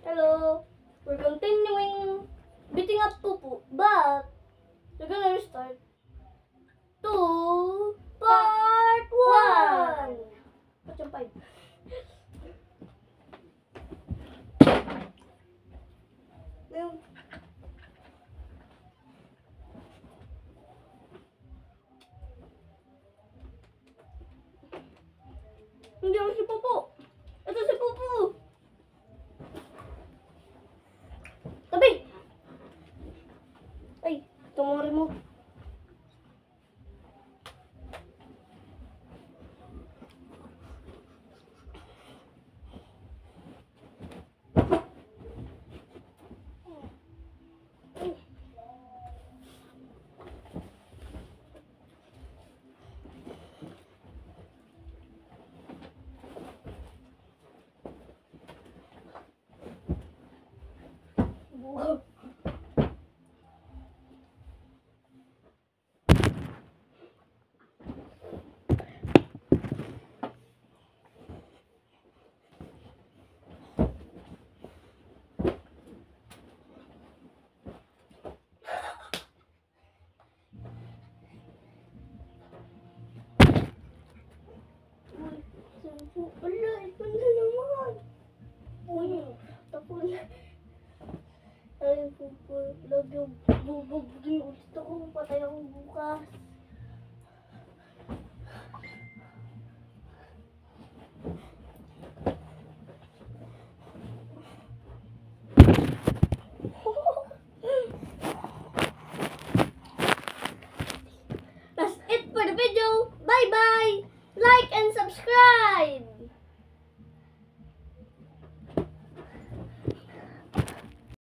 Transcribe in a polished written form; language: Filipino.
Hello. We're continuing beating up Pupu, but we're gonna restart to part 1. What's yung 5? Hindi ako si Pupu. Ito si Pupu. Tabi. Ay, ito mo remote. Wow. Wala, ito na naman. Uy, tapos. Ay, Pupu, love you. Bubog din ulit ako. Patay ako bukas.